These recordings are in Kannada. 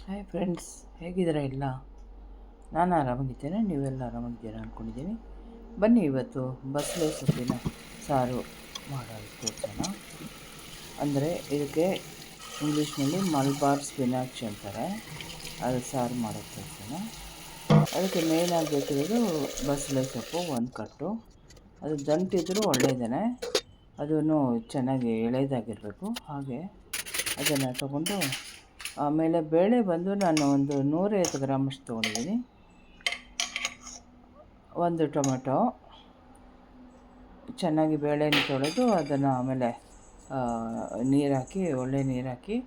ಹಾಯ್ ಫ್ರೆಂಡ್ಸ್, ಹೇಗಿದ್ದೀರಾ ಎಲ್ಲ? ನಾನು ಆರಾಮಾಗಿದ್ದೇನೆ, ನೀವೆಲ್ಲ ಆರಾಮಾಗಿದ್ದೀರಾ ಅಂದ್ಕೊಂಡಿದ್ದೀನಿ. ಬನ್ನಿ ಇವತ್ತು ಬಸಳೆ ಸೊಪ್ಪಿನ ಸಾರು ಮಾಡೋದು ತೋರಿಸೋಣ. ಅಂದರೆ ಇದಕ್ಕೆ ಇಂಗ್ಲೀಷ್ನಲ್ಲಿ ಮಲ್ಬಾರ್ ಸ್ಪಿನಾಚ್ ಅಂತಾರೆ. ಅದು ಸಾರು ಮಾಡೋದು ತೋರಿಸೋಣ. ಅದಕ್ಕೆ ಮೇಯ್ನಾಗಿ ಬೇಕಿರೋದು ಬಸಳೆ ಸೊಪ್ಪು 1 ಕಟ್ಟು. ಅದು ದಂಟಿದ್ರೂ ಒಳ್ಳೆಯದೇ, ಅದನ್ನು ಚೆನ್ನಾಗಿ ಎಳೆದಾಗಿರಬೇಕು. ಹಾಗೆ ಅದನ್ನು ತಗೊಂಡು ಆಮೇಲೆ ಬೇಳೆ ಬಂದು ನಾನು ಒಂದು 150 ಗ್ರಾಮಷ್ಟು ತೊಗೊಂಡಿದ್ದೀನಿ. 1 ಟೊಮೆಟೊ, ಚೆನ್ನಾಗಿ ಬೇಳೆನ ತೊಳೆದು ಅದನ್ನು ಆಮೇಲೆ ನೀರು ಹಾಕಿ, ಒಳ್ಳೆ ನೀರು ಹಾಕಿ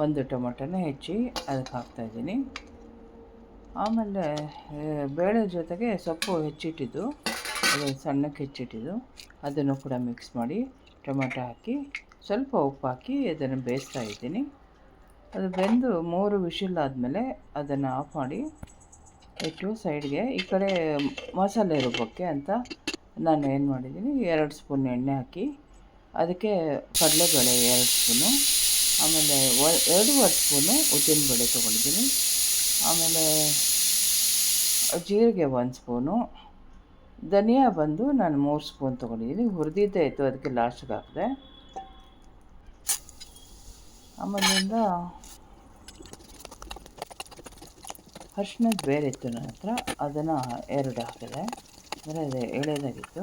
1 ಟೊಮೆಟೊನ ಹೆಚ್ಚಿ ಅದಕ್ಕೆ ಹಾಕ್ತಾಯಿದ್ದೀನಿ. ಆಮೇಲೆ ಬೇಳೆ ಜೊತೆಗೆ ಸೊಪ್ಪು ಹೆಚ್ಚಿಟ್ಟಿದ್ದು, ಅದು ಸಣ್ಣಕ್ಕೆ ಹೆಚ್ಚಿಟ್ಟಿದ್ದು, ಅದನ್ನು ಕೂಡ ಮಿಕ್ಸ್ ಮಾಡಿ ಟೊಮೆಟೊ ಹಾಕಿ ಸ್ವಲ್ಪ ಉಪ್ಪು ಹಾಕಿ ಅದನ್ನು ಬೇಯಿಸ್ತಾ ಇದ್ದೀನಿ. ಅದು ಬೆಂದು 3 ವಿಷಿಲ್ ಆದಮೇಲೆ ಅದನ್ನು ಆಫ್ ಮಾಡಿ ಇಟ್ಟು ಸೈಡ್ಗೆ. ಈ ಕಡೆ ಮಸಾಲೆ ರುಬ್ಬಕ್ಕೆ ಅಂತ ನಾನು ಏನು ಮಾಡಿದ್ದೀನಿ, 2 ಸ್ಪೂನ್ ಎಣ್ಣೆ ಹಾಕಿ ಅದಕ್ಕೆ ಕಡಲೆಬೇಳೆ 2 ಸ್ಪೂನು, ಆಮೇಲೆ 2.5 ಸ್ಪೂನು ಉದ್ದಿನಬೇಳೆ ತೊಗೊಂಡಿದ್ದೀನಿ. ಆಮೇಲೆ ಜೀರಿಗೆ 1 ಸ್ಪೂನು, ಧನಿಯಾ ಬಂದು ನಾನು 3 ಸ್ಪೂನ್ ತೊಗೊಂಡಿದ್ದೀನಿ. ಹುರಿದಿದ್ದೇ ಇತ್ತು, ಅದಕ್ಕೆ ಲಾಸ್ಟ್ಗೆ ಹಾಕಿದೆ. ಆಮೇಲಿಂದ ಅರಿಶಿನದ ಬೇರೆ ಇತ್ತು ನನ್ನ ಹತ್ರ, ಅದನ್ನು 2 ಹಾಕಿದೆ. ಅಂದರೆ ಅದು ಎಳೆದಾಗಿತ್ತು,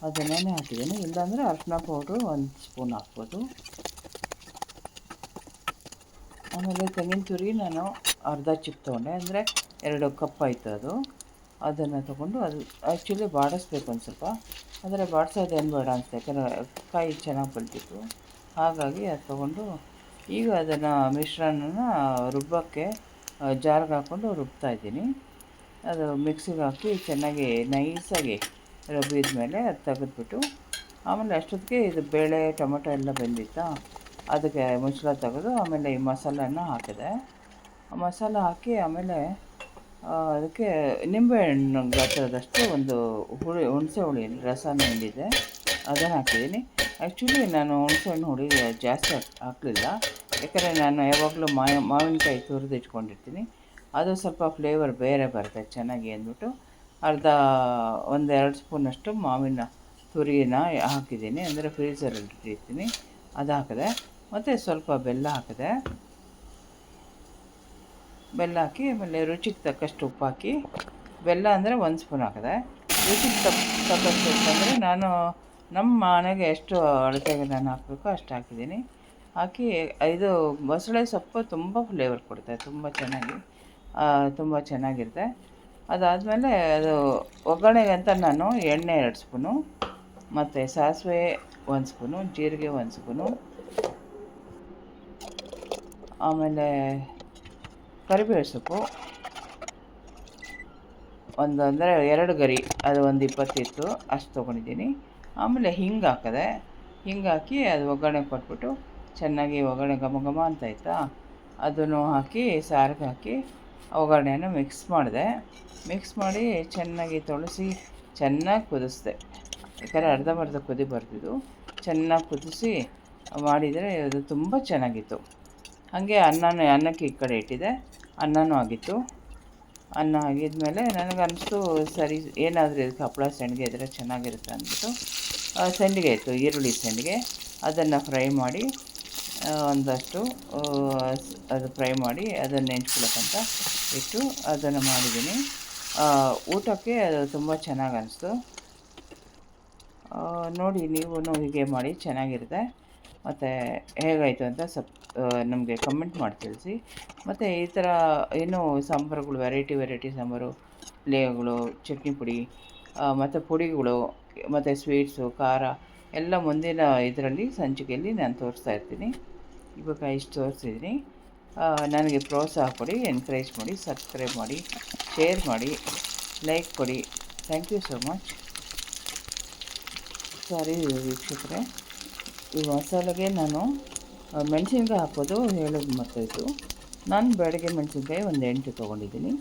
ಅದನ್ನೇ ಹಾಕಿದ್ದೀನಿ. ಇಲ್ಲಾಂದರೆ ಅರಿಶಿನ ಪೌಡ್ರು 1 ಸ್ಪೂನ್ ಹಾಕ್ಬೋದು. ಆಮೇಲೆ ತೆಂಗಿನ ತುರಿ ನಾನು ಅರ್ಧ ಚಿಪ್ ತೊಗೊಂಡೆ, ಅಂದರೆ 2 ಕಪ್ ಆಯಿತು ಅದು. ಅದನ್ನು ತೊಗೊಂಡು ಅದು ಆ್ಯಕ್ಚುಲಿ ಬಾಡಿಸ್ಬೇಕು ಒಂದು ಸ್ವಲ್ಪ, ಆದರೆ ಬಾಡಿಸೋದೇನು ಬೇಡ ಅನಿಸ್ತು, ಯಾಕಂದರೆ ಕಾಯಿ ಚೆನ್ನಾಗಿ ಬೆಳೆದಿತ್ತು. ಹಾಗಾಗಿ ಅದು ತೊಗೊಂಡು ಈಗ ಅದನ್ನು ಮಿಶ್ರಣನ ರುಬ್ಬಕ್ಕೆ ಜಾರ್ಗೆ ಹಾಕ್ಕೊಂಡು ರುಬ್ತಾಯಿದ್ದೀನಿ. ಅದು ಮಿಕ್ಸಿಗೆ ಹಾಕಿ ಚೆನ್ನಾಗಿ ನೈಸಾಗಿ ರುಬ್ಬಿದ ಮೇಲೆ ಅದು ತೆಗೆದ್ಬಿಟ್ಟು, ಆಮೇಲೆ ಅಷ್ಟೊತ್ತಿಗೆ ಇದು ಬೇಳೆ ಟೊಮೆಟೊ ಎಲ್ಲ ಬೆಂದಿತ್ತಾ, ಅದಕ್ಕೆ ಮುಚ್ಚಳ ತೆಗೆದು ಆಮೇಲೆ ಈ ಮಸಾಲನ ಹಾಕಿದೆ. ಮಸಾಲ ಹಾಕಿ ಆಮೇಲೆ ಅದಕ್ಕೆ ನಿಂಬೆಹಣ್ಣು ಗಾತ್ರದಷ್ಟು ಒಂದು ಹುಣಸೆ ಹುಳಿ ರಸನ ಹಿಂಡಿದೆ, ಅದನ್ನು ಹಾಕಿದ್ದೀನಿ. ಆ್ಯಕ್ಚುಲಿ ನಾನು ಹುಣಸೆಹಣ್ಣು ಹುಳಿ ಜಾಸ್ತಿ ಹಾಕಲಿಲ್ಲ, ಯಾಕಂದರೆ ನಾನು ಯಾವಾಗಲೂ ಮಾವಿನಕಾಯಿ ತುರಿದು ಇಟ್ಕೊಂಡಿರ್ತೀನಿ, ಅದು ಸ್ವಲ್ಪ ಫ್ಲೇವರ್ ಬೇರೆ ಬರುತ್ತೆ ಚೆನ್ನಾಗಿ ಅಂದ್ಬಿಟ್ಟು 1-2 ಸ್ಪೂನಷ್ಟು ಮಾವಿನ ತುರಿನ ಹಾಕಿದ್ದೀನಿ, ಅಂದರೆ ಫ್ರೀಝರಲ್ಲಿ ಇಟ್ಟಿರ್ತೀನಿ. ಅದು ಹಾಕಿದೆ, ಮತ್ತು ಸ್ವಲ್ಪ ಬೆಲ್ಲ ಹಾಕಿದೆ. ಬೆಲ್ಲ ಹಾಕಿ ಆಮೇಲೆ ರುಚಿಗೆ ತಕ್ಕಷ್ಟು ಉಪ್ಪು ಹಾಕಿ, ಬೆಲ್ಲ ಅಂದರೆ 1 ಸ್ಪೂನ್ ಹಾಕಿದೆ. ರುಚಿಗೆ ತಕ್ಕಷ್ಟು ಉಪ್ಪು ಅಂದರೆ ನಾನು ನಮ್ಮ ಮನೆಗೆ ಎಷ್ಟು ಅಳತೆಗೆ ನಾನು ಹಾಕಬೇಕೋ ಅಷ್ಟು ಹಾಕಿದ್ದೀನಿ. ಹಾಕಿ ಇದು ಬಸಳೆ ಸೊಪ್ಪು ತುಂಬ ಫ್ಲೇವರ್ ಕೊಡುತ್ತೆ, ತುಂಬ ಚೆನ್ನಾಗಿರುತ್ತೆ. ಅದಾದಮೇಲೆ ಅದು ಒಗ್ಗರಣೆಗಂತ ನಾನು ಎಣ್ಣೆ 2 ಸ್ಪೂನು, ಮತ್ತು ಸಾಸಿವೆ 1 ಸ್ಪೂನು, ಜೀರಿಗೆ 1 ಸ್ಪೂನು, ಆಮೇಲೆ ಕರಿಬೇವು ಸೊಪ್ಪು ಅಂದರೆ 2 ಗರಿ, ಅದು ಒಂದು 20 ಇತ್ತು, ಅಷ್ಟು ತೊಗೊಂಡಿದ್ದೀನಿ. ಆಮೇಲೆ ಹಿಂಗೆ ಹಾಕಿದೆ. ಹಿಂಗೆ ಹಾಕಿ ಅದು ಒಗ್ಗರಣೆ ಕೊಟ್ಬಿಟ್ಟು ಚೆನ್ನಾಗಿ ಒಗ್ಗರಣೆ ಘಮ ಘಮ ಅಂತ ಆಯಿತಾ, ಅದನ್ನು ಹಾಕಿ ಸಾರಿಗೆ ಹಾಕಿ ಒಗ್ಗರಣೆಯನ್ನು ಮಿಕ್ಸ್ ಮಾಡಿದೆ. ಮಿಕ್ಸ್ ಮಾಡಿ ಚೆನ್ನಾಗಿ ತೊಳಸಿ ಚೆನ್ನಾಗಿ ಕುದಿಸ್ದೆ, ಯಾಕಂದರೆ ಅರ್ಧಂಬರ್ಧ ಕುದಿ ಬರ್ತಿದ್ದು. ಚೆನ್ನಾಗಿ ಕುದಿಸಿ ಮಾಡಿದರೆ ಅದು ತುಂಬ ಚೆನ್ನಾಗಿತ್ತು. ಹಾಗೆ ಅನ್ನಕ್ಕೆ ಈ ಕಡೆ ಇಟ್ಟಿದೆ, ಅನ್ನನೂ ಆಗಿತ್ತು. ಅನ್ನ ಆಗಿದ್ಮೇಲೆ ನನಗನ್ನಿಸ್ತು ಸರಿ, ಏನಾದರೂ ಇದಕ್ಕೆ ಹಪ್ಪಳ ಸಂಡಿಗೆ ಇದ್ದರೆ ಚೆನ್ನಾಗಿರುತ್ತೆ ಅಂದ್ಬಿಟ್ಟು ಸಂಡಿಗೆ ಇತ್ತು, ಈರುಳ್ಳಿ ಸಂಡಿಗೆ, ಅದನ್ನು ಫ್ರೈ ಮಾಡಿ ಒಂದಷ್ಟು ಅದು ಫ್ರೈ ಮಾಡಿ ಅದನ್ನು ನೆಂಚ್ಕೊಳ್ಳೋಕ್ಕಂತ ಇಟ್ಟು ಅದನ್ನು ಮಾಡಿದ್ದೀನಿ. ಊಟಕ್ಕೆ ಅದು ತುಂಬ ಚೆನ್ನಾಗಿ ಅನ್ನಿಸ್ತು. ನೋಡಿ ನೀವು ಹೀಗೆ ಮಾಡಿ, ಚೆನ್ನಾಗಿರುತ್ತೆ. ಮತ್ತು ಹೇಗಾಯಿತು ಅಂತ ನಮಗೆ ಕಮೆಂಟ್ ಮಾಡಿ ತಿಳಿಸಿ. ಮತ್ತು ಈ ಥರ ಇನ್ನೂ ಸಾಂಬಾರುಗಳು, ವೆರೈಟಿ ಸಾಂಬಾರು, ಪಲ್ಯಗಳು, ಚಟ್ನಿ ಪುಡಿ, ಮತ್ತು ಪುಡಿಗಳು, ಮತ್ತು ಸ್ವೀಟ್ಸು, ಖಾರ ಎಲ್ಲ ಮುಂದಿನ ಇದರಲ್ಲಿ ಸಂಚಿಕೆಯಲ್ಲಿ ನಾನು ತೋರಿಸ್ತಾ ಇರ್ತೀನಿ. ಇವಾಗ ಇಷ್ಟು ತೋರಿಸಿದ್ದೀನಿ. ನನಗೆ ಪ್ರೋತ್ಸಾಹ ಕೊಡಿ, ಎನ್ಕರೇಜ್ ಮಾಡಿ, ಸಬ್ಸ್ಕ್ರೈಬ್ ಮಾಡಿ, ಶೇರ್ ಮಾಡಿ, ಲೈಕ್ ಕೊಡಿ. Thank you so much. Sorry ವೀಕ್ಷಕರೇ, ಈ ಮಸಾಲೆಗೆ ನಾನು ಮೆಣಸಿನ್ಕಾಯಿ ಹಾಕೋದು ಹೇಳೋದು ಮರ್ತೋಯ್ತು. ನಾನು ಬೆಳಗ್ಗೆ ಮೆಣಸಿನ್ಕಾಯಿ ಒಂದು 8 ತೊಗೊಂಡಿದ್ದೀನಿ.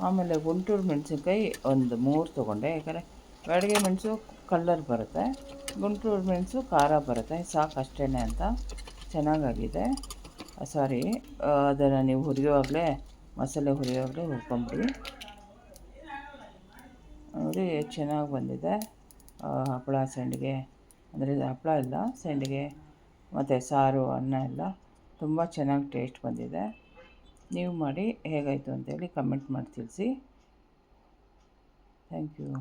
ಆಮೇಲೆ ಗುಂಟೂರು ಮೆಣಸಿನ್ಕಾಯಿ ಒಂದು 3 ತೊಗೊಂಡೆ, ಯಾಕಂದರೆ ಬೆಳಗ್ಗೆ ಮೆಣಸು ಕಲ್ಲರ್ ಬರುತ್ತೆ, ಗುಂಟೂರು ಮೆಣಸು ಖಾರ ಬರುತ್ತೆ, ಸಾಕು ಅಷ್ಟೇ ಅಂತ. ಚೆನ್ನಾಗಾಗಿದೆ. ಸಾರಿ, ಅದನ್ನು ನೀವು ಹುರಿಯುವಾಗಲೇ ಮಸಾಲೆ ಹುರಿಯುವಾಗಲೇ ಹುರ್ಕೊಂಬಿಡಿ. ನೋಡಿ ಚೆನ್ನಾಗಿ ಬಂದಿದೆ ಹಪ್ಪಳ ಸಂಡಿಗೆ, ಅಂದರೆ ಹಪ್ಪಳ ಇಲ್ಲ ಸಂಡಿಗೆ ಮತ್ತು ಸಾರು ಅನ್ನ ಎಲ್ಲ ತುಂಬ ಚೆನ್ನಾಗಿ ಟೇಸ್ಟ್ ಬಂದಿದೆ. ನೀವು ಮಾಡಿ ಹೇಗಾಯಿತು ಅಂತೇಳಿ ಕಮೆಂಟ್ ಮಾಡಿ ತಿಳಿಸಿ. Thank you.